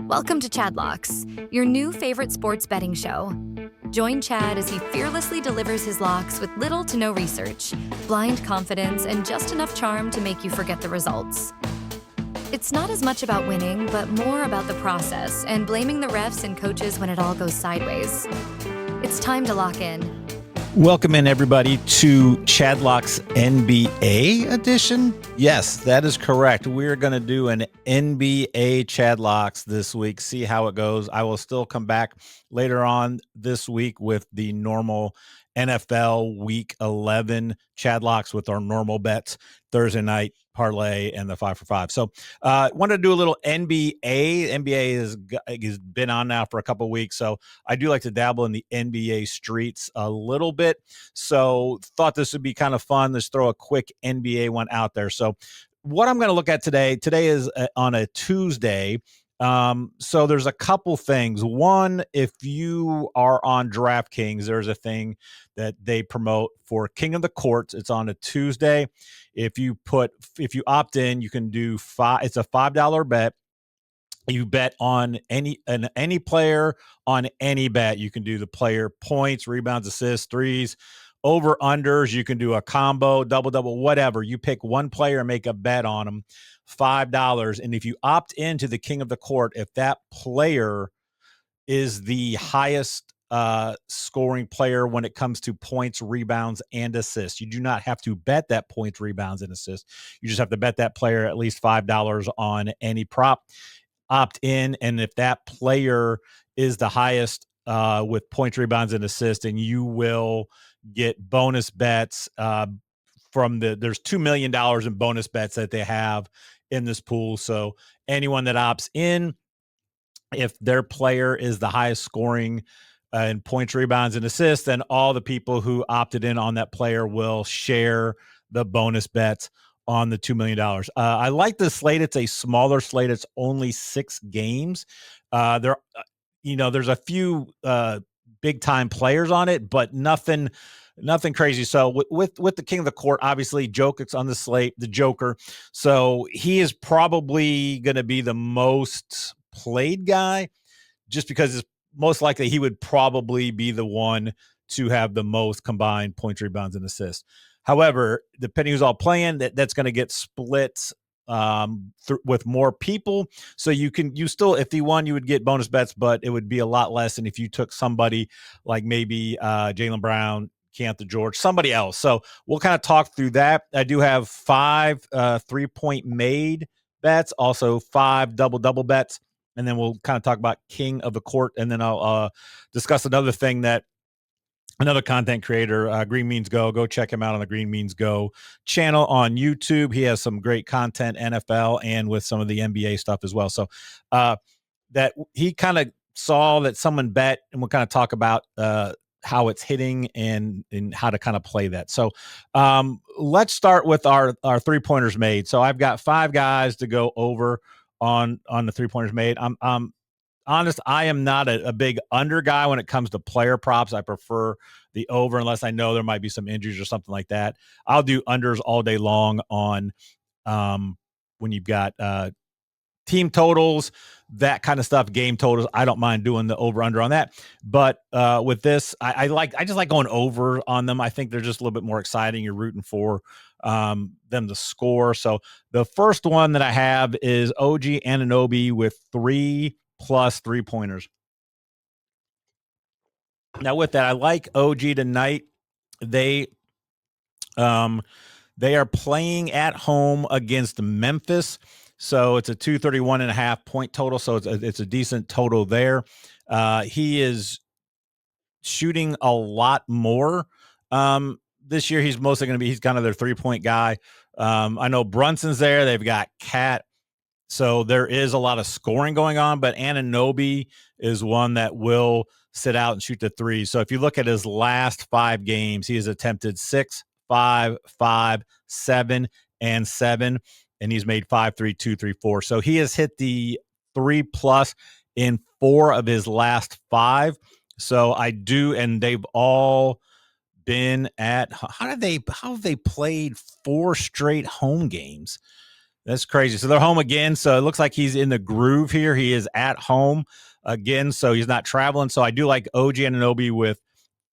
Welcome to Chadlocks, your new favorite sports betting show. Join Chad as he fearlessly delivers his locks with little to no research, blind confidence, and just enough charm to make you forget the results. It's not as much about winning, but more about the process and blaming the refs and coaches when it all goes sideways. It's time to lock in. Welcome in, everybody, to Chadlocks NBA edition. Yes, that is correct. We're going to do an NBA Chadlocks this week, see how it goes. I will still come back later on this week with the normal NFL Week 11 Chadlocks with our normal bets, Thursday night parlay, and the 5 for 5. So wanted to do a little NBA. NBA has been on now for a couple of weeks, so I do like to dabble in the NBA streets a little bit. So thought this would be kind of fun. Let's throw a quick NBA one out there. So what I'm going to look at today is on a Tuesday. So there's a couple things. One, if you are on DraftKings, there's a thing that they promote for King of the Courts. It's on a Tuesday. If you opt in, you can do it's a $5 bet. You bet on any player on any bet. You can do the player points, rebounds, assists, threes, over unders. You can do a combo, double, whatever. You pick one player and make a bet on them, $5. And if you opt into the King of the Court, if that player is the highest scoring player when it comes to points, rebounds, and assists, you do not have to bet that points, rebounds, and assists. You just have to bet that player at least $5 on any prop. Opt in, and if that player is the highest with points, rebounds, and assists, and you will get bonus bets there's $2 million in bonus bets that they have in this pool. So anyone that opts in, if their player is the highest scoring in points, rebounds, and assists, then all the people who opted in on that player will share the bonus bets on the $2 million. I like the slate. It's a smaller slate. It's only 6 games. There's a few big time players on it, but nothing crazy. So with the King of the Court, obviously Jokic's on the slate, the Joker. So he is probably going to be the most played guy, just because it's most likely he would probably be the one to have the most combined points, rebounds, and assists. However, depending who's all playing, that's going to get split with more people. So you still, if you won, you would get bonus bets, but it would be a lot less than if you took somebody like maybe Jaylen Brown, Keontae George, somebody else. So we'll kind of talk through that. I do have 5 3-point made bets, also 5 double bets. And then we'll kind of talk about King of the Court. And then I'll discuss another thing that another content creator, Green Means Go check him out on the Green Means Go channel on YouTube. He has some great content, NFL and with some of the NBA stuff as well. So that he kind of saw that someone bet, and we'll kind of talk about how it's hitting and how to kind of play that. So let's start with our 3-pointers made. So I've got 5 guys to go over on the 3-pointers made. I'm honest, I am not a big under guy when it comes to player props. I prefer the over unless I know there might be some injuries or something like that. I'll do unders all day long on when you've got team totals, that kind of stuff, game totals. I don't mind doing the over under on that. But with this, I just like going over on them. I think they're just a little bit more exciting. You're rooting for them to score. So the first one that I have is OG Anunoby with 3+ 3-pointers. Now with that, I like OG tonight. They are playing at home against Memphis. So it's a 231.5 point total. So it's a decent total there. He is shooting a lot more. This year, he's mostly going to be, he's kind of their 3-point guy. I know Brunson's there. They've got Cat. So there is a lot of scoring going on, but Anunoby is one that will sit out and shoot the 3. So if you look at his last 5 games, he has attempted 6, 5, 5, 7, and 7. And he's made 5, 3, 2, 3, 4. So he has hit the 3+ in 4 of his last 5. So I do, and they've all been at, how have they played 4 straight home games? That's crazy. So they're home again. So it looks like he's in the groove here. He is at home again, so he's not traveling. So I do like OG Anunoby with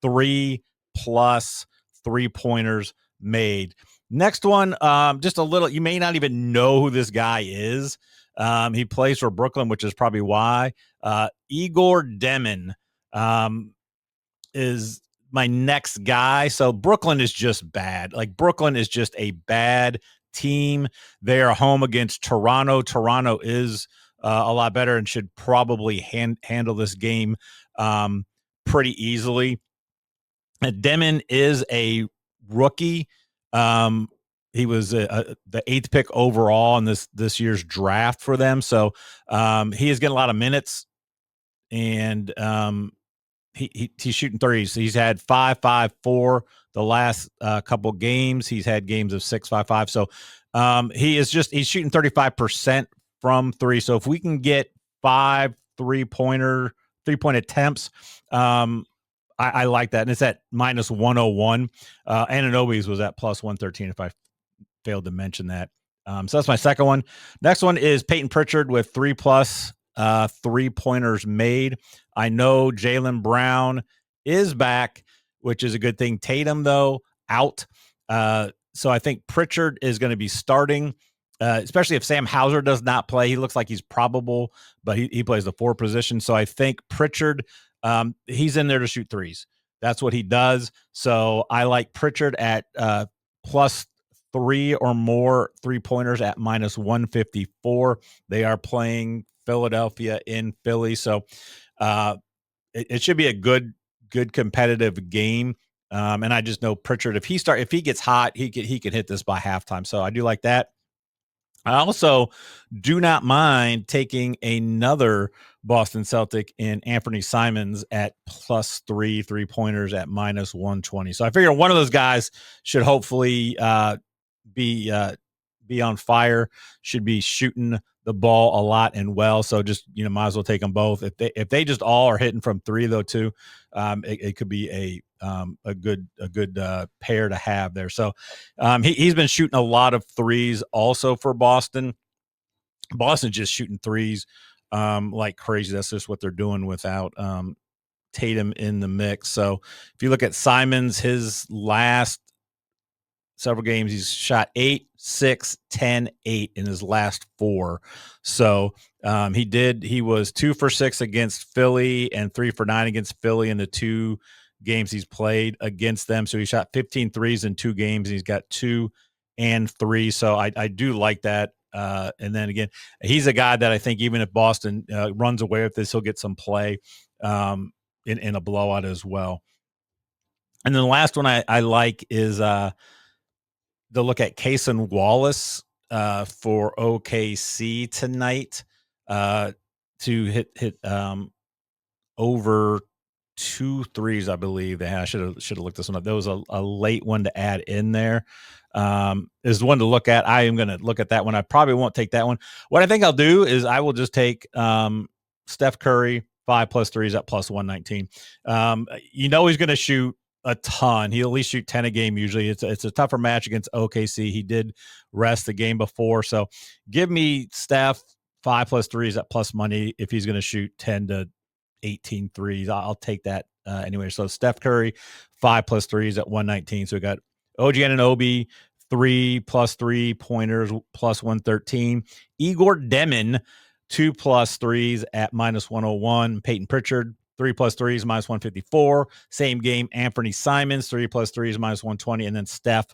3+ 3-pointers made. Next one, just a little. You may not even know who this guy is. He plays for Brooklyn, which is probably why. Igor Demin is my next guy. So Brooklyn is just bad. Like Brooklyn is just a bad team. They are home against Toronto. Toronto is a lot better and should probably handle this game pretty easily. Demon is a rookie. He was the 8th pick overall in this year's draft for them. So he is getting a lot of minutes, and he's shooting threes. He's had 5, 5, 4 the last couple games. He's had games of 6, 5, 5. So he's shooting 35% from three. So if we can get 5 3-point attempts, I like that. And it's at minus 101. Anunoby's was at plus 113 if I failed to mention that. So that's my second one. Next one is Peyton Pritchard with 3+ 3-pointers made. I know Jaylen Brown is back, which is a good thing. Tatum, though, out. So I think Pritchard is going to be starting, especially if Sam Hauser does not play. He looks like he's probable, but he plays the 4 position. So I think Pritchard, he's in there to shoot threes. That's what he does. So I like Pritchard at plus 3 or more 3-pointers at minus 154. They are playing Philadelphia in Philly. So it should be a good competitive game. And I just know Pritchard, if he gets hot, he could hit this by halftime. So I do like that. I also do not mind taking another Boston Celtic in Anthony Simons at plus 3-pointers at minus 120. So I figure one of those guys should hopefully be on fire, should be shooting the ball a lot and well. So just, might as well take them both. If they just all are hitting from 3 though too, it could be a good pair to have there. So he's been shooting a lot of threes also for Boston. Boston's just shooting threes like crazy. That's just what they're doing without Tatum in the mix. So if you look at Simons, his last several games, he's shot 8, 6, 10, 8 in his last 4. So he was 2 for 6 against Philly and 3 for 9 against Philly in the 2 games he's played against them. So he shot 15 threes in 2 games. And he's got 2 and 3. So I do like that. And then again, he's a guy that I think even if Boston runs away with this, he'll get some play in a blowout as well. And then the last one I like is to look at Cason Wallace for OKC tonight to hit over 2 threes, I believe they had. I should have looked this one up. There was a late one to add in there. Is one to look at. I am going to look at that one. I probably won't take that one. What I think I'll do is I will just take Steph Curry 5+ threes at plus 119. He's going to shoot a ton. He'll at least shoot 10 a game usually. It's a tougher match against OKC. He did rest the game before. So give me Steph 5+ threes at plus money if he's going to shoot 10 to 18 threes. I'll take that anyway. So Steph Curry 5+ threes at 119. So we got OG Anunoby 3+ 3-pointers plus 113. Igor Demin 2+ threes at minus 101. Peyton Pritchard 3+ threes minus 154. Same game. Anthony Simons 3+ threes minus 120, and then Steph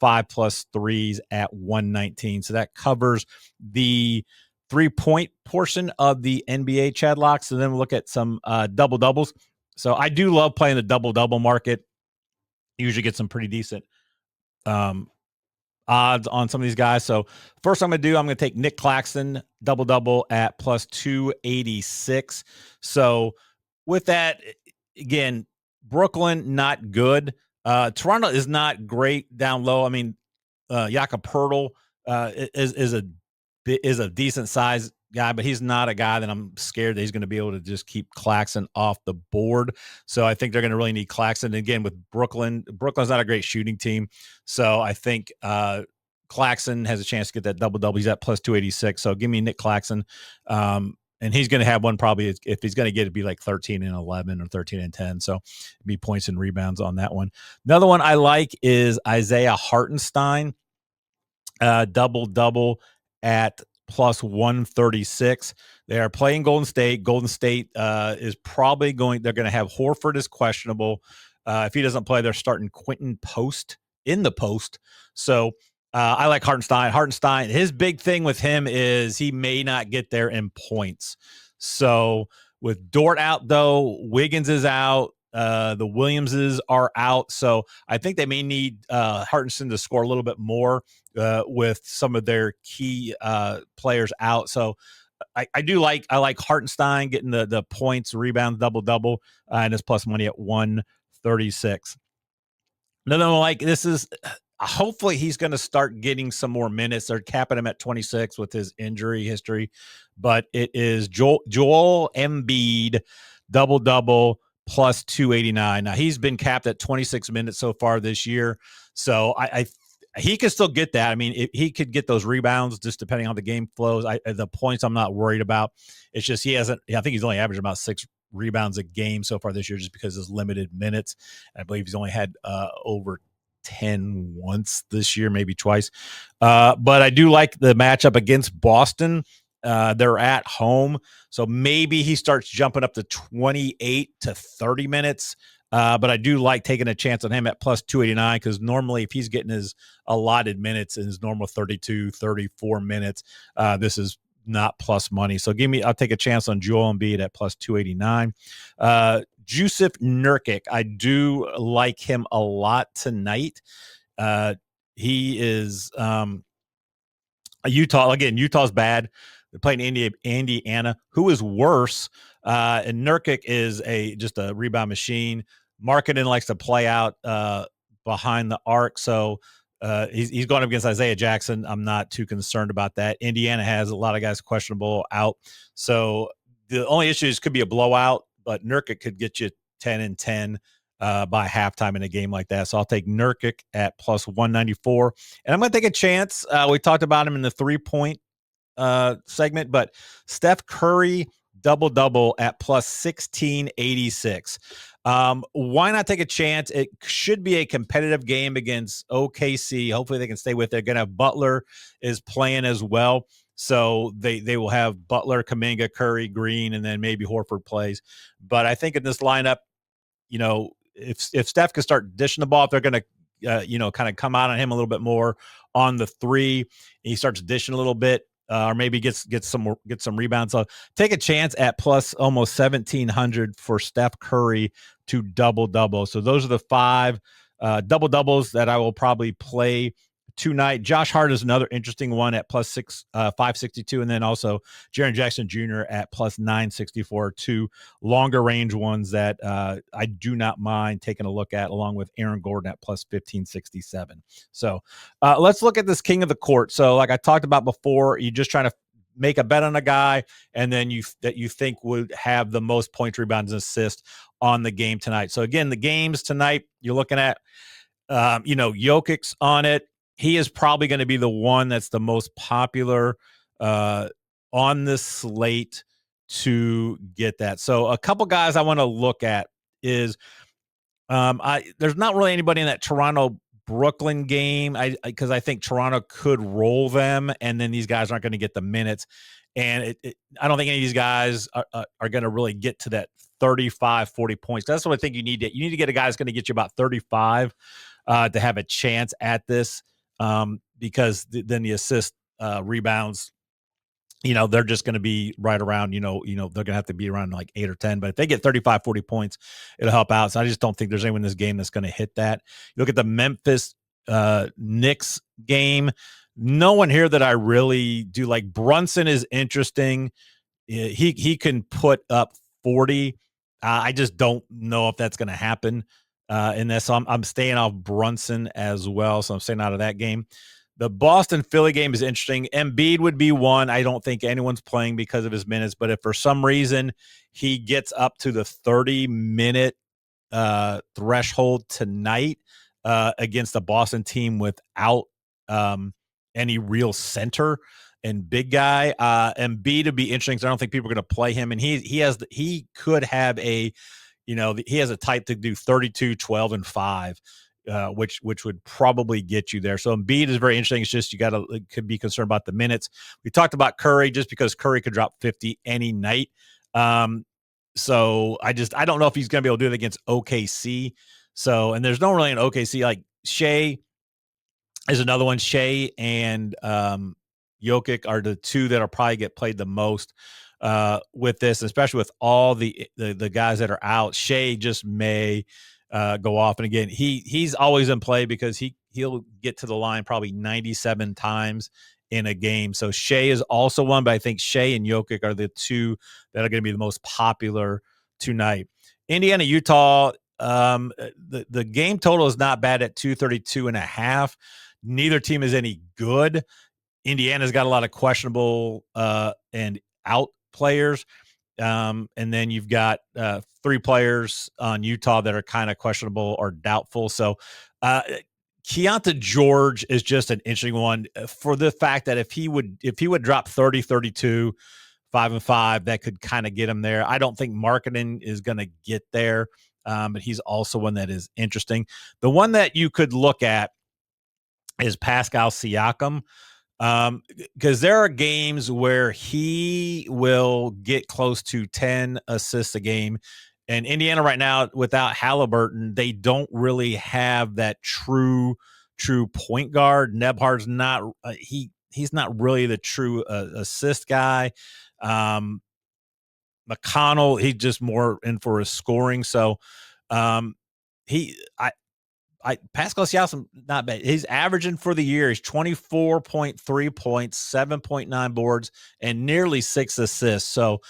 5+ threes at 119. So that covers the 3-point portion of the NBA Chadlocks. And then we'll look at some double doubles. So I do love playing the double double market. Usually get some pretty decent odds on some of these guys. So first I'm going to take Nick Claxton double double at plus 286. So with that, again, Brooklyn not good. Toronto is not great down low. I mean, Jakob Poeltl is a decent size guy, but he's not a guy that I'm scared that he's going to be able to just keep Claxton off the board. So I think they're going to really need Claxton. And again, with Brooklyn's not a great shooting team. So I think Claxton has a chance to get that double-double. He's at plus 286. So give me Nick Claxton. And he's going to have one probably, if he's going to get it, it'd be like 13 and 11 or 13 and 10. So it'd be points and rebounds on that one. Another one I like is Isaiah Hartenstein, double-double at plus 136. They are playing Golden State. Golden State is probably they're going to have Horford is questionable. If he doesn't play, they're starting Quentin Post in the post. So I like Hartenstein. Hartenstein, his big thing with him is he may not get there in points. So with Dort out, though, Wiggins is out. The Williamses are out. So I think they may need Hartenstein to score a little bit more with some of their key players out. So I like Hartenstein getting the points, rebounds, double-double, and his plus money at 136. Another one like this is hopefully he's going to start getting some more minutes. They're capping him at 26 with his injury history, but it is Joel Embiid double-double plus 289. Now he's been capped at 26 minutes so far this year. So he could still get that. I mean, he could get those rebounds just depending on the game flows. The points I'm not worried about. It's just I think he's only averaged about 6 rebounds a game so far this year just because of his limited minutes. I believe he's only had over 10 once this year, maybe twice. But I do like the matchup against Boston. They're at home, so maybe he starts jumping up to 28 to 30 minutes. But I do like taking a chance on him at plus 289 because normally if he's getting his allotted minutes in his normal 32, 34 minutes, this is not plus money. So I'll take a chance on Joel Embiid at plus 289. Jusuf Nurkic, I do like him a lot tonight. He is Utah. Again, Utah's bad. They're playing Indiana, who is worse. And Nurkic is just a rebound machine. Markkanen likes to play out behind the arc. So he's going up against Isaiah Jackson. I'm not too concerned about that. Indiana has a lot of guys questionable out. So the only issue is could be a blowout, but Nurkic could get you 10 and 10 by halftime in a game like that. So I'll take Nurkic at plus 194. And I'm going to take a chance. We talked about him in the 3-point segment, but Steph Curry double-double at plus 1686. Why not take a chance? It should be a competitive game against OKC. Hopefully they can stay with it. They're going to have Butler is playing as well. So they will have Butler, Kuminga, Curry, Green, and then maybe Horford plays. But I think in this lineup, if Steph can start dishing the ball, if they're going to, kind of come out on him a little bit more on the 3, and he starts dishing a little bit, or maybe get some rebounds. So take a chance at plus almost 1,700 for Steph Curry to double-double. So those are the 5 double-doubles that I will probably play tonight. Josh Hart is another interesting one at plus 562, and then also Jaren Jackson Jr. at plus 964. 2 longer range ones that I do not mind taking a look at, along with Aaron Gordon at plus 1567. So let's look at this king of the court. So like I talked about before, you're just trying to make a bet on a guy, and then you think would have the most points, rebounds, and assists on the game tonight. So again, the games tonight, you're looking at, Jokic's on it. He is probably going to be the one that's the most popular on this slate to get that. So a couple guys I want to look at is there's not really anybody in that Toronto Brooklyn game because I think Toronto could roll them, and then these guys aren't going to get the minutes. And I don't think any of these guys are going to really get to that 35, 40 points. That's what I think you need to get a guy that's going to get you about 35 to have a chance at this. Because then the assist rebounds, they're just going to be right around, they're going to have to be around like 8 or 10. But if they get 35, 40 points, it'll help out. So I just don't think there's anyone in this game that's going to hit that. You look at the Memphis Knicks game. No one here that I really do like. Brunson is interesting. He can put up 40. I just don't know if that's going to happen in this. So I'm staying off Brunson as well. So I'm staying out of that game. The Boston-Philly game is interesting. Embiid would be one. I don't think anyone's playing because of his minutes. But if for some reason he gets up to the 30-minute threshold tonight against the Boston team without any real center and big guy. And B to be interesting because I don't think people are going to play him. And he could have a, he has a type to do 32, 12, and 5. Which would probably get you there. So Embiid is very interesting. It's just could be concerned about the minutes. We talked about Curry just because Curry could drop 50 any night. So I don't know if he's going to be able to do it against OKC. So, and there's no really an OKC like Shea is another one. Shea and Jokic are the two that'll probably get played the most with this, especially with all the guys that are out. Shea just may go off, and again, he's always in play because he'll get to the line probably 97 times in a game. So Shea is also one, but I think Shea and Jokic are the two that are going to be the most popular tonight. Indiana, Utah. The game total is not bad at 232.5. Neither team is any good. Indiana's got a lot of questionable and out players. And then you've got 3 players on Utah that are kind of questionable or doubtful. So Keontae George is just an interesting one for the fact that if he would drop 30, 32, 5 and 5, that could kind of get him there. I don't think marketing is going to get there. But he's also one that is interesting. The one that you could look at is Pascal Siakam. Because there are games where he will get close to 10 assists a game. And Indiana right now, without Halliburton, they don't really have that true point guard. Nebhard's not he's not really the true assist guy. McConnell, he's just more in for his scoring. So Pascal Siakam, not bad. He's averaging for the year. He's 24.3 points, 7.9 boards, and nearly 6 assists. So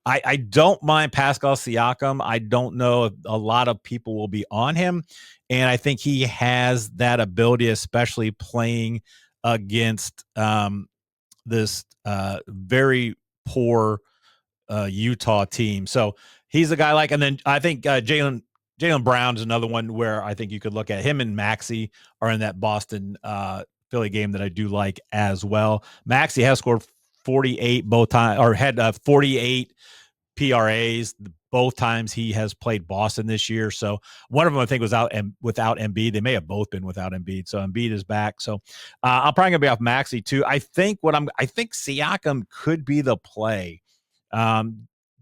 I don't mind Pascal Siakam. I don't know if a lot of people will be on him. And I think he has that ability, especially playing against this very poor Utah team. So he's a guy and then I think Jaylen Brown's another one where I think you could look at him, and Maxey are in that Boston Philly game that I do like as well. Maxey has scored 48 both times, or had 48 PRAs both times he has played Boston this year. So one of them I think was out and without Embiid. They may have both been without Embiid. So Embiid is back. So I'm probably gonna be off Maxey too. I think Siakam could be the play.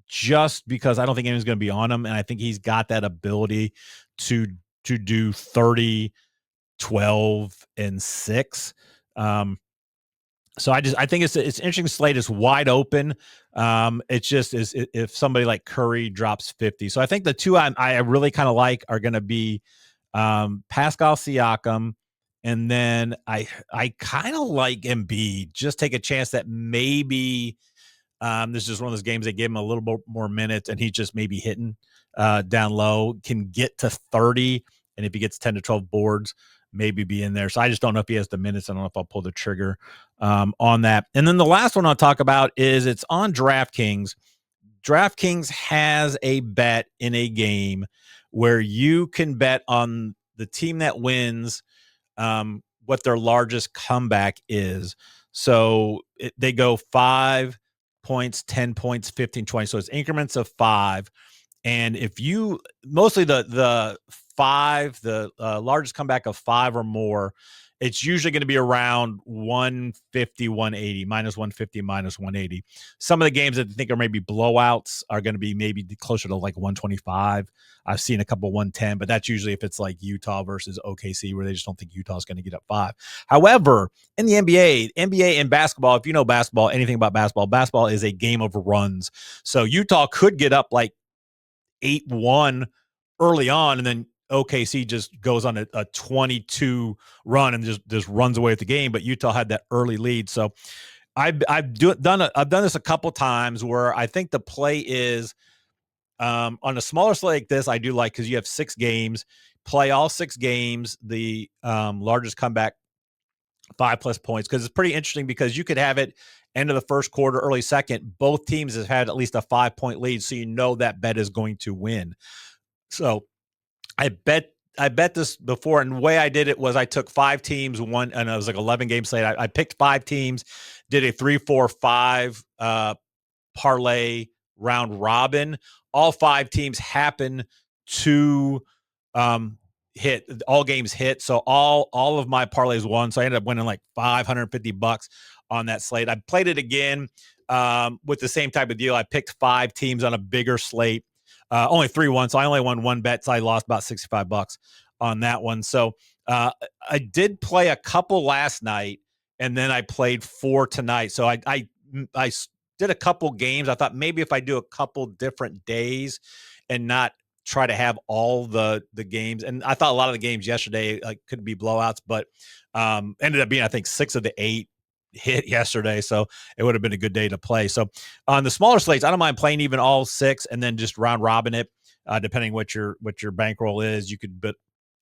Just because I don't think anyone's going to be on him. And I think he's got that ability to do 30, 12, and 6. So I think it's interesting slate. It's wide open. It's just is if somebody like Curry drops 50. So I think the two I really kind of like are going to be Pascal Siakam. And then I kind of like Embiid. Just take a chance that maybe this is just one of those games that gave him a little bit more minutes, and he's just maybe hitting down low, can get to 30. And if he gets 10 to 12 boards, maybe be in there. So I just don't know if he has the minutes. I don't know if I'll pull the trigger on that. And then the last one I'll talk about is it's on DraftKings. DraftKings has a bet in a game where you can bet on the team that wins what their largest comeback is. So they go 5 points, 10 points, 15, 20. So it's increments of 5. And if you mostly the 5, the largest comeback of 5 or more, it's usually going to be around 150, 180, minus 150, minus 180. Some of the games that I think are maybe blowouts are going to be maybe closer to like 125. I've seen a couple 110, but that's usually if it's like Utah versus OKC, where they just don't think Utah's going to get up 5. However, in the NBA and basketball, if you know basketball, anything about basketball is a game of runs. So Utah could get up like 8-1 early on, and then OKC just goes on a 22 run and just runs away with the game. But Utah had that early lead. So I've done this a couple times where I think the play is on a smaller slate like this. I do like, because you have 6 games, play all 6 games, the largest comeback 5+ points, because it's pretty interesting because you could have it end of the first quarter, early second. Both teams have had at least a 5-point lead, so you know that bet is going to win. So I bet I bet this before, and the way I did it was I took 5 teams, and it was like 11 game slate. I picked 5 teams, did a 3-4-5 parlay round robin. All 5 teams happen to hit. All games hit, so all of my parlays won. So I ended up winning like $550 on that slate. I played it again with the same type of deal. I picked 5 teams on a bigger slate. Only 3 won, so I only won 1 bet. So I lost about $65 on that one. So I did play a couple last night, and then I played 4 tonight. So I did a couple games. I thought maybe if I do a couple different days and not try to have all the games. And I thought a lot of the games yesterday could be blowouts, but ended up being, I think, 6 of the 8 hit yesterday. So it would have been a good day to play. So on the smaller slates, I don't mind playing even all 6 and then just round robin it, depending what your bankroll is. You could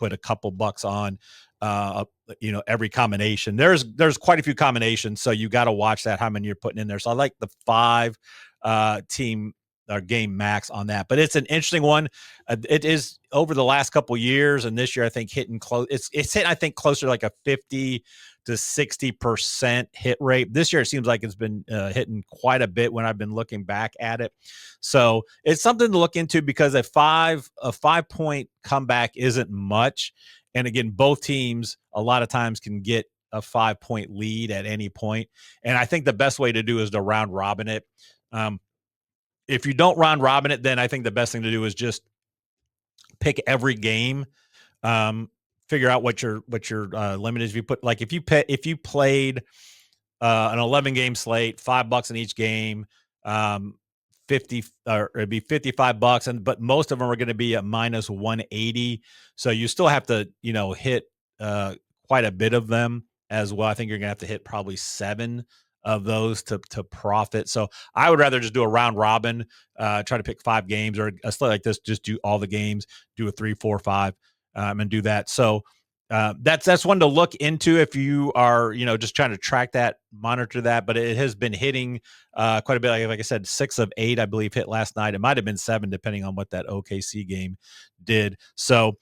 put a couple bucks on every combination. There's quite a few combinations, so you got to watch that, how many you're putting in there. So I like the 5 team or game max on that, but it's an interesting one. It is over the last couple years, and this year I think hitting close. It's hit, I think, closer to like a 50 to 60% hit rate. This year it seems like it's been hitting quite a bit when I've been looking back at it. So it's something to look into, because a 5-point comeback isn't much. And again, both teams a lot of times can get a 5-point lead at any point. And I think the best way to do is to round robin it. If you don't round robin it, then I think the best thing to do is just pick every game. Figure out what your limit is. If you put, like, if you played an 11 game slate, $5 in each game, 50 or it'd be $55, but most of them are going to be at minus 180. So you still have to, hit quite a bit of them as well. I think you're going to have to hit probably 7 of those to profit. So I would rather just do a round robin, try to pick 5 games, or a slate like this, just do all the games, do a 3, 4, 5, and do that. So that's one to look into if you are, just trying to track that, monitor that. But it has been hitting quite a bit. Like I said, 6 of 8, I believe, hit last night. It might have been 7, depending on what that OKC game did. So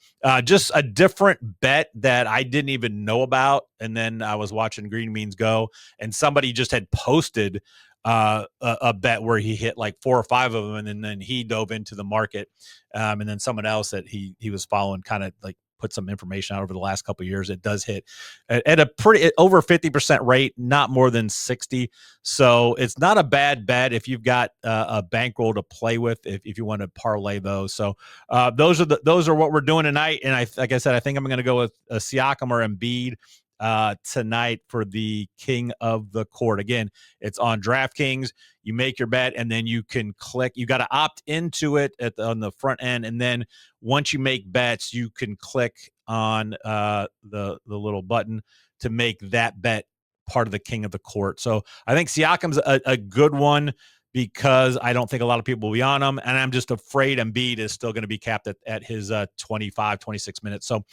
just a different bet that I didn't even know about. And then I was watching Green Means Go, and somebody just had posted a bet where he hit like 4 or 5 of them, and then he dove into the market. And then someone else that he was following kind of like put some information out over the last couple of years. It does hit at a pretty over 50% rate, not more than 60. So it's not a bad bet if you've got a bankroll to play with, if you want to parlay those. So those are what we're doing tonight. And like I said, I think I'm going to go with Siakam or Embiid tonight for the king of the court. Again, it's on DraftKings. You make your bet, and then you can click. You got to opt into it on the front end, and then once you make bets, you can click on the little button to make that bet part of the king of the court. So I think Siakam's a good one, because I don't think a lot of people will be on him, and I'm just afraid Embiid is still going to be capped at his 25, 26 minutes. So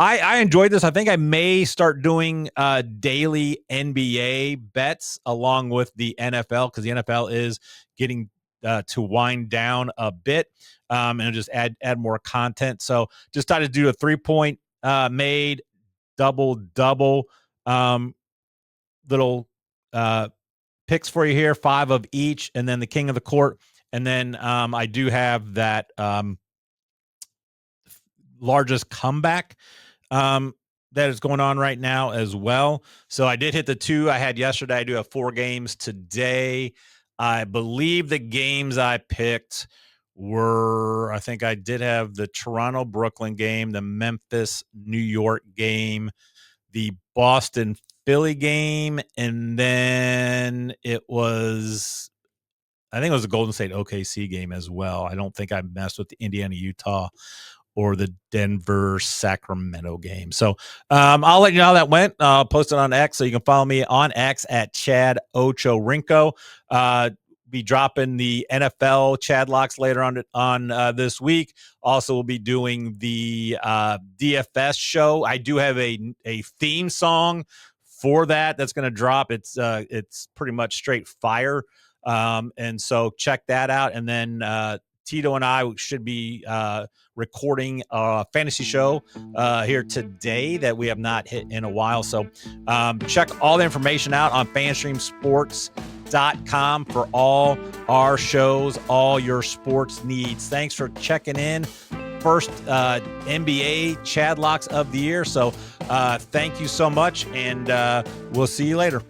I enjoyed this. I think I may start doing daily NBA bets along with the NFL, because the NFL is getting to wind down a bit, and just add more content. So just try to do a 3-point made double little picks for you here, 5 of each, and then the king of the court. And then I do have that largest comeback that is going on right now as well. So I did hit the 2 I had yesterday. I do have 4 games today. I believe the games I picked were, I think I did have the Toronto Brooklyn game, the Memphis New York game, the Boston Philly game, and then I think it was the Golden State OKC game as well. I don't think I messed with the Indiana Utah or the Denver Sacramento game. So I'll let you know how that went. I'll post it on X, so you can follow me on X at Chad Ocho Rinko. Be dropping the NFL Chadlocks later on this week. Also, we'll be doing the DFS show. I do have a theme song for that's going to drop. It's pretty much straight fire. And so check that out. And then Tito and I should be recording a fantasy show here today that we have not hit in a while. So check all the information out on fanstreamsports.com for all our shows, all your sports needs. Thanks for checking in. First NBA Chadlocks of the year. So thank you so much, and we'll see you later.